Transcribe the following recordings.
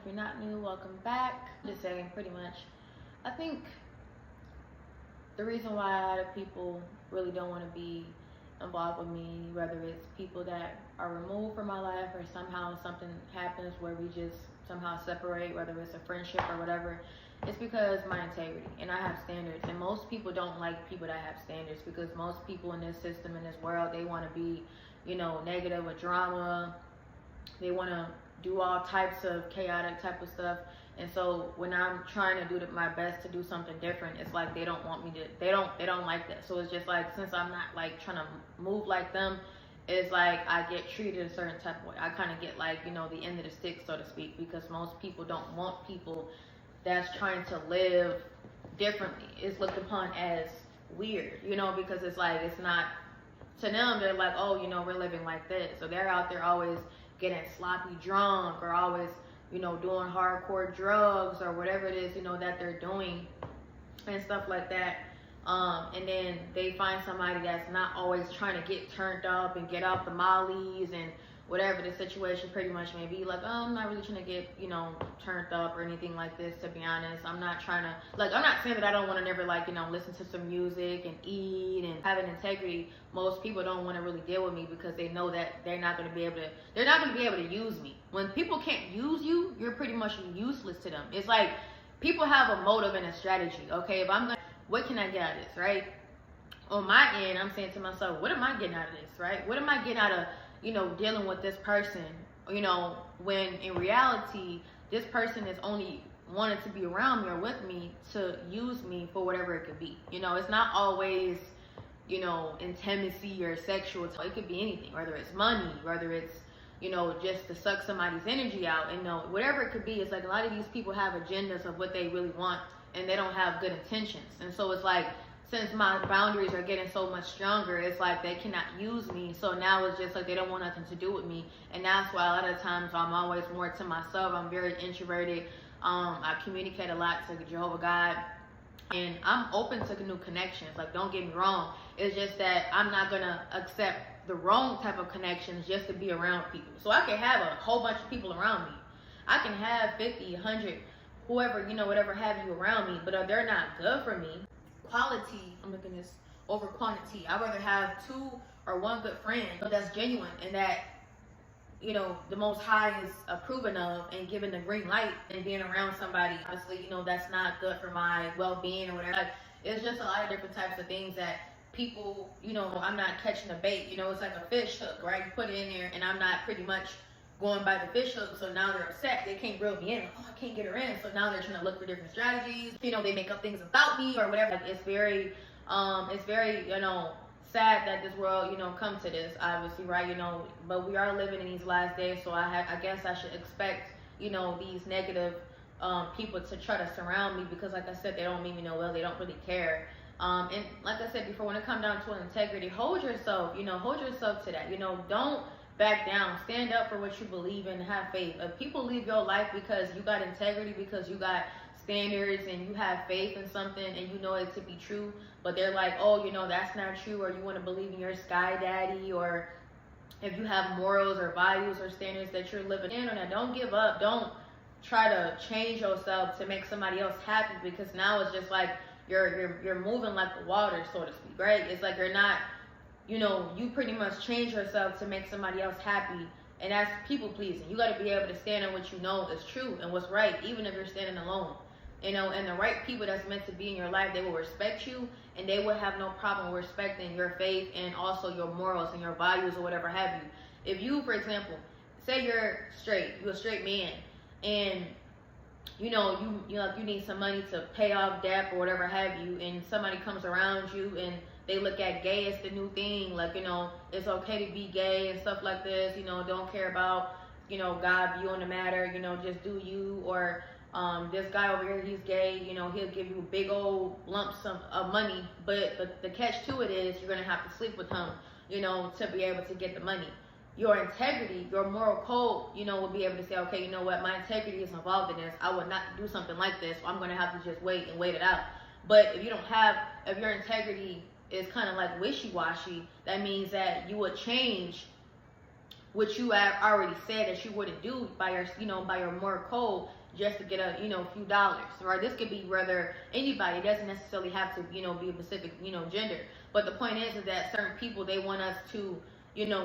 If you're not new, welcome back. Just saying, pretty much, I think the reason why a lot of people really don't want to be involved with me, whether it's people that are removed from my life or somehow something happens where we just somehow separate, whether it's a friendship or whatever, it's because my integrity, and I have standards. And most people don't like people that have standards, because most people in this system, in this world, they want to be, negative with drama. They want to do all types of chaotic type of stuff. And so when I'm trying to do my best to do something different, it's like they don't want me to, they don't like that. So it's just like, since I'm not like trying to move like them, it's like I get treated a certain type of way. I kind of get like, the end of the stick, so to speak, because most people don't want people that's trying to live differently. It's looked upon as weird, because it's like, it's not, to them, they're like, oh, we're living like this. So they're out there always getting sloppy drunk, or always, doing hardcore drugs or whatever it is, that they're doing and stuff like that. And then they find somebody that's not always trying to get turned up and get off the mollies and whatever the situation pretty much may be. Like, oh, I'm not really trying to get, turned up or anything like this, to be honest. I'm not trying to, I'm not saying that I don't want to never, listen to some music and eat and have an integrity. Most people don't want to really deal with me because they know that they're not going to be able to use me. When people can't use you, you're pretty much useless to them. It's like, people have a motive and a strategy, okay? What can I get out of this, right? On my end, I'm saying to myself, what am I getting out of this, right? What am I getting out of dealing with this person, when in reality, this person is only wanted to be around me or with me to use me for whatever it could be. It's not always, intimacy or sexual. It could be anything, whether it's money, whether it's, just to suck somebody's energy out, and whatever it could be. It's like a lot of these people have agendas of what they really want, and they don't have good intentions. And so it's like, since my boundaries are getting so much stronger, it's like they cannot use me. So now it's just like they don't want nothing to do with me. And that's why a lot of times I'm always more to myself. I'm very introverted. I communicate a lot to Jehovah God. And I'm open to new connections. Like, don't get me wrong. It's just that I'm not going to accept the wrong type of connections just to be around people. So I can have a whole bunch of people around me. I can have 50, 100, whoever, whatever have you around me. But they're not good for me. Quality, I'm looking at this, over quantity. I'd rather have 2 or 1 good friend that's genuine and that, the Most High is approving of and giving the green light, and being around somebody, obviously, that's not good for my well-being or whatever. It's just a lot of different types of things that people, I'm not catching a bait. It's like a fish hook, right? You put it in there, and I'm not pretty much going by the fish hook, so now they're upset. They can't reel me in. Oh, I can't get her in. So now they're trying to look for different strategies. They make up things about me or whatever. It's very, sad that this world, come to this, obviously, right? But we are living in these last days, so I guess I should expect, these negative people to try to surround me, because, like I said, they don't mean me no well. They don't really care. And like I said before, when it comes down to integrity, hold yourself to that. Don't back down. Stand up for what you believe in. Have faith. If people leave your life because you got integrity, because you got standards and you have faith in something and you know it to be true, but they're like, oh, that's not true, or you want to believe in your sky daddy, or if you have morals or values or standards that you're living in, or don't give up. Don't try to change yourself to make somebody else happy, because now it's just like you're moving like the water, so to speak, right? It's like you're not, you pretty much change yourself to make somebody else happy, and that's people pleasing. You got to be able to stand on what you know is true and what's right, even if you're standing alone. And the right people that's meant to be in your life, they will respect you, and they will have no problem respecting your faith and also your morals and your values or whatever have you. If you, for example, say you're a straight man, and you need some money to pay off debt or whatever have you, and somebody comes around you and they look at gay as the new thing, like, it's okay to be gay and stuff like this, don't care about, God view on the matter, just do you, or this guy over here, he's gay, he'll give you big old lumps of money, but the catch to it is you're going to have to sleep with him, to be able to get the money. Your integrity, your moral code, will be able to say, okay, my integrity is involved in this. I would not do something like this, so I'm going to have to just wait it out. But if your integrity is kind of like wishy-washy, that means that you would change which you have already said that you wouldn't do by your, by your moral code, just to get a, few dollars, right? This could be rather anybody. It doesn't necessarily have to, be a specific, gender. But the point is that certain people, they want us to,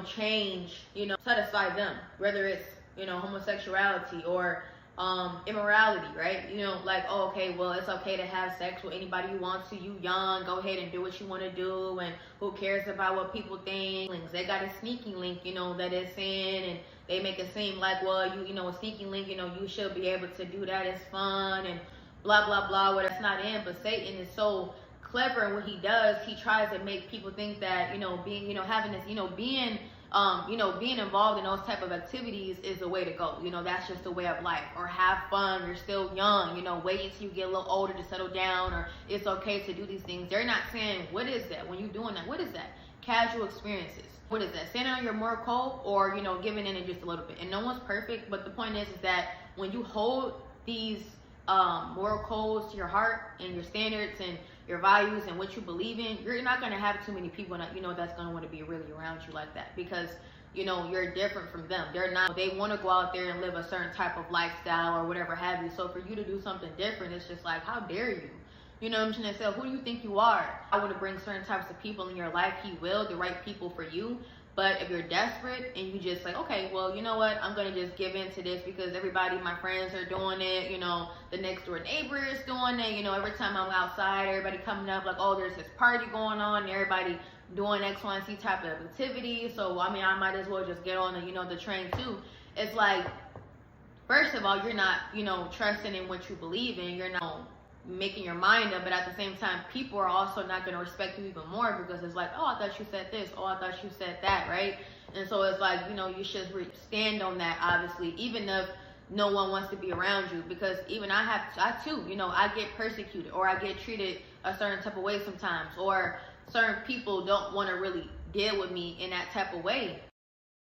change, satisfy them, whether it's, homosexuality or immorality, right? Like, oh, okay, well, it's okay to have sex with anybody you want to. You young, go ahead and do what you want to do, and who cares about what people think? They got a sneaky link, that is sin, and they make it seem like, well, a sneaky link, you should be able to do that. It's fun and blah blah blah. Well, that's not in. But Satan is so clever, and what he does, he tries to make people think that being, having this, being involved in those type of activities is the way to go. That's just the way of life. Or have fun. You're still young. Wait until you get a little older to settle down. Or it's okay to do these things. They're not saying, what is that? When you're doing that, what is that? Casual experiences. What is that? Standing on your moral code, or giving in just a little bit. And no one's perfect, but the point is that when you hold these moral codes to your heart and your standards and your values and what you believe in, you're not going to have too many people that that's going to want to be really around you like that, because you're different from them. They're not. They want to go out there and live a certain type of lifestyle or whatever have you. So for you to do something different, it's just like, how dare you? You know what I'm saying? So who do you think you are? I want to bring certain types of people in your life. He will, the right people for you. But if you're desperate and you just like, okay, well, you know what? I'm going to just give in to this because everybody, my friends are doing it. The next door neighbor is doing it. Every time I'm outside, everybody coming up like, oh, there's this party going on. And everybody doing X, Y, and Z type of activity. So, I might as well just get on the, the train too. It's like, first of all, you're not, trusting in what you believe in. You're not making your mind up, but at the same time, people are also not going to respect you even more, because it's like, oh, I thought you said this, oh, I thought you said that, right? And so it's like, you should stand on that, obviously, even if no one wants to be around you, because even I too, I get persecuted, or I get treated a certain type of way sometimes, or certain people don't want to really deal with me in that type of way.